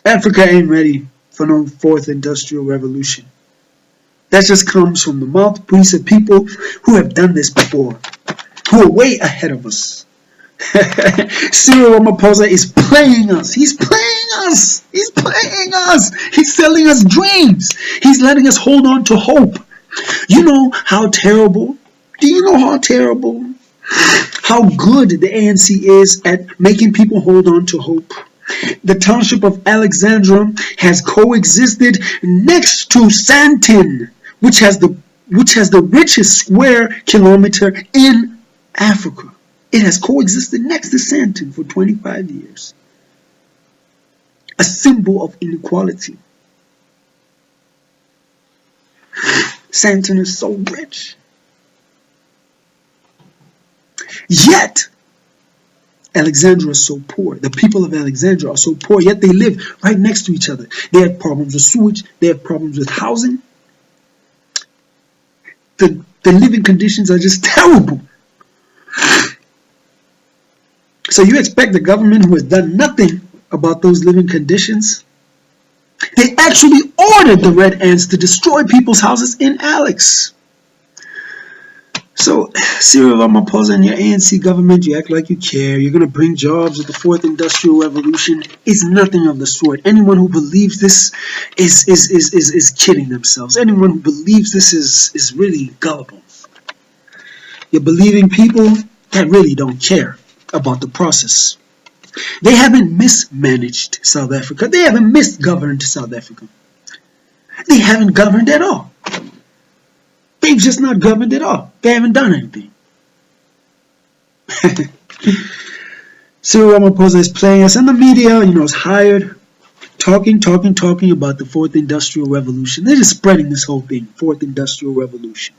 Africa ain't ready for no fourth industrial revolution. That just comes from the mouthpiece of people who have done this before, who are way ahead of us. Cyril Ramaphosa is playing us. He's playing us. He's playing us. He's selling us dreams. He's letting us hold on to hope. You know how terrible? Do you know how terrible? How good the ANC is at making people hold on to hope. The township of Alexandra has coexisted next to Sandton, which has the richest square kilometer in Africa. It has coexisted next to Sandton for 25 years. A symbol of inequality. Sandton is so rich. Yet, Alexandria is so poor. The people of Alexandria are so poor, yet they live right next to each other. They have problems with sewage. They have problems with housing. The living conditions are just terrible. So you expect the government who has done nothing about those living conditions? They actually ordered the Red Ants to destroy people's houses in Alex. So, Cyril Ramaphosa and your ANC government, you act like you care. You're going to bring jobs with the fourth industrial revolution. It's nothing of the sort. Anyone who believes this is kidding themselves. Anyone who believes this is really gullible. You're believing people that really don't care about the process. They haven't mismanaged South Africa. They haven't misgoverned South Africa. They haven't governed at all. They've just not governed at all. They haven't done anything. Cyril Ramaphosa is playing us, and the media, is hired, talking about the fourth industrial revolution. They're just spreading this whole thing, fourth industrial revolution.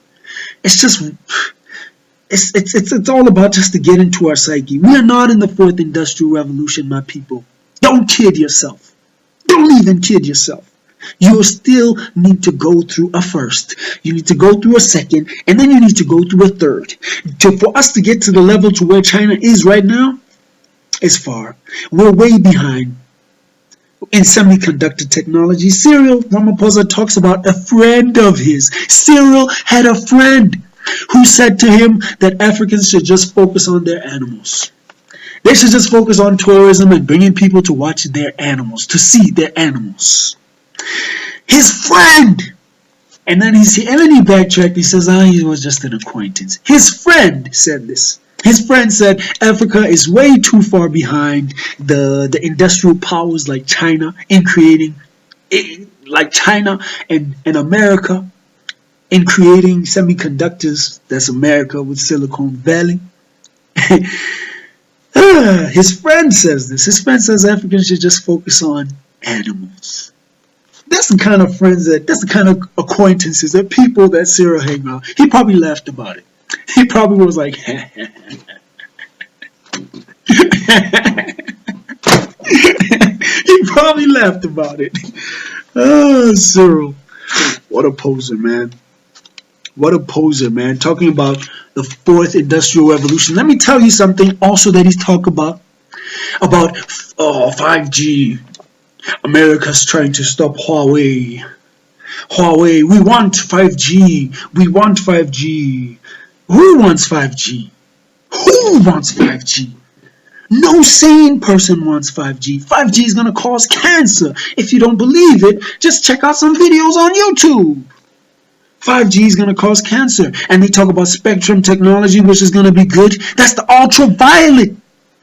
It's just, it's all about just to get into our psyche. We are not in the fourth industrial revolution, my people. Don't kid yourself. Don't even kid yourself. You still need to go through a first. You need to go through a second, and then you need to go through a third. For us to get to the level to where China is right now, is far. We're way behind in semiconductor technology. Cyril Ramaphosa talks about a friend of his. Cyril had a friend who said to him that Africans should just focus on their animals. They should just focus on tourism and bringing people to watch their animals, to see their animals. His friend, and then he backtracked. He says, he was just an acquaintance. His friend said this. His friend said Africa is way too far behind the industrial powers like China in creating, like China and America in creating semiconductors. That's America with Silicon Valley. His friend says this. His friend says Africans should just focus on animals. That's the kind of friends that's the kind of acquaintances that people that Cyril hang around. He probably laughed about it. He probably was like, he probably laughed about it. Oh, Cyril. What a poser, man. What a poser, man. Talking about the fourth industrial revolution. Let me tell you something also that he's talking about 5G. America's trying to stop Huawei. We want 5G. We want 5G. Who wants 5G? Who wants 5G? No sane person wants 5G. 5G is going to cause cancer. If you don't believe it, just check out some videos on YouTube. 5G is going to cause cancer. And they talk about spectrum technology, which is going to be good. That's the ultraviolet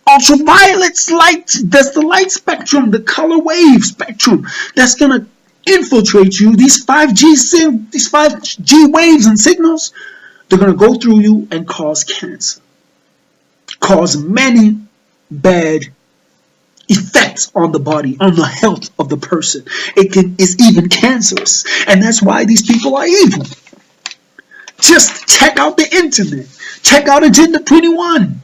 light. That's the light spectrum, the color wave spectrum. That's going to infiltrate you. These 5G waves and signals, they're going to go through you and cause cancer. Cause many bad effects on the body, on the health of the person. It's even cancerous. And that's why these people are evil. Just check out the internet. Check out Agenda 21.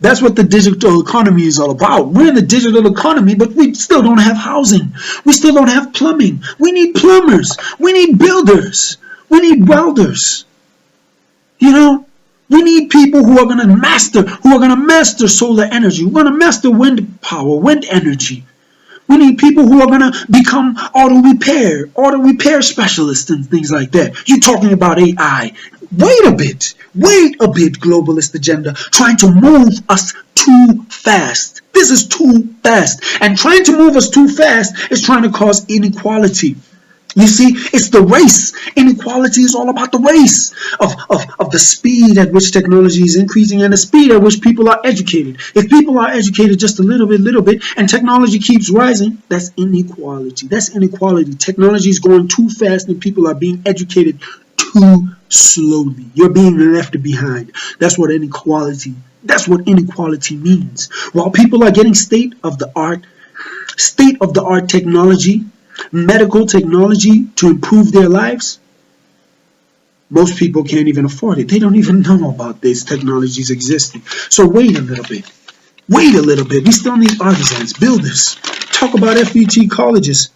That's what the digital economy is all about. We're in the digital economy, but we still don't have housing. We still don't have plumbing. We need plumbers. We need builders. We need welders. We need people who are going to master solar energy. We're going to master wind power, wind energy. We need people who are going to become auto repair specialists and things like that. You're talking about AI. Wait a bit, globalist agenda, trying to move us too fast. This is too fast. And trying to move us too fast is trying to cause inequality. You see, it's the race. Inequality is all about the race of the speed at which technology is increasing and the speed at which people are educated. If people are educated just a little bit, and technology keeps rising, that's inequality. That's inequality. Technology is going too fast and people are being educated too slowly. You're being left behind. That's what inequality means. While people are getting state of the art technology, medical technology to improve their lives, most people can't even afford it. They don't even know about these technologies existing. So wait a little bit. We still need artisans, builders. Talk about FET colleges.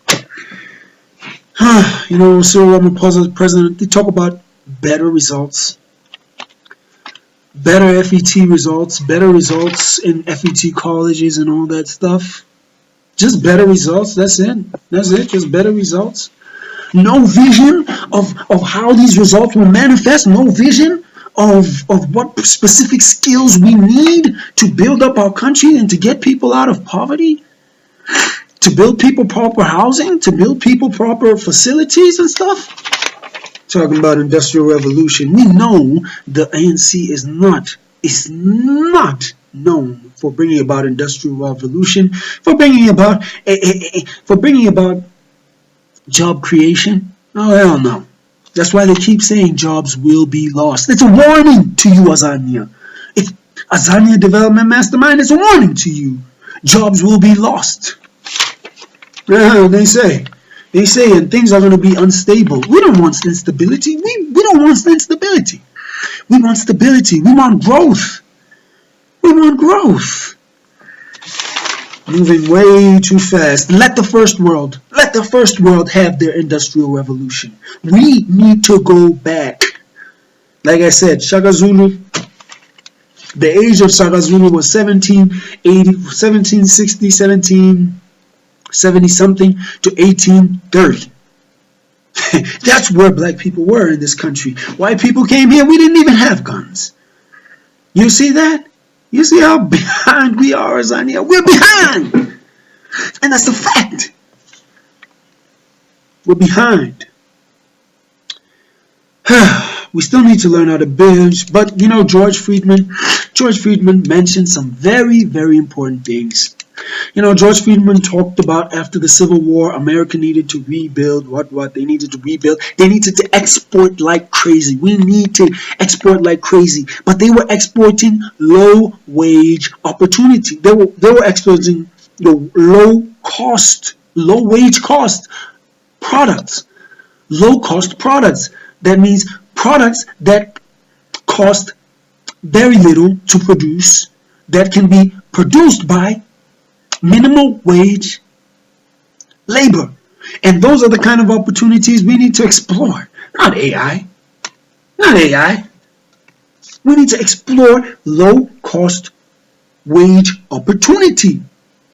Cyril Ramaphosa, president, they talk about better results, better FET results, better results in FET colleges and all that stuff. Just better results. That's it. Just better results. No vision of how these results will manifest. No vision of what specific skills we need to build up our country and to get people out of poverty. To build people proper housing. To build people proper facilities and stuff. Talking about industrial revolution. We know the ANC is not known for bringing about industrial revolution, for bringing about job creation. Oh, hell no. That's why they keep saying jobs will be lost. It's a warning to you, Azania. If Azania Development Mastermind, it's a warning to you. Jobs will be lost. They say, and things are going to be unstable. We don't want instability. We don't want instability. We want stability. We want growth. Moving way too fast. Let the first world have their industrial revolution. We need to go back. Like I said, Shaka Zulu, the age of Shaka Zulu was 1770 something to 1830. That's where black people were in this country. White people came here, we didn't even have guns. You see that? You see how behind we are, Azania? We're behind! And that's the fact. We're behind. We still need to learn how to build, but George Friedman mentioned some very, very important things. George Friedman talked about after the Civil War, America needed to rebuild. They needed to rebuild. They needed to export like crazy. We need to export like crazy. But they were exporting low-wage opportunity. They were exporting low-wage cost products. Low-cost products. That means products that cost very little to produce, that can be produced by minimal wage labor. And those are the kind of opportunities we need to explore. Not AI. We need to explore low cost wage opportunity.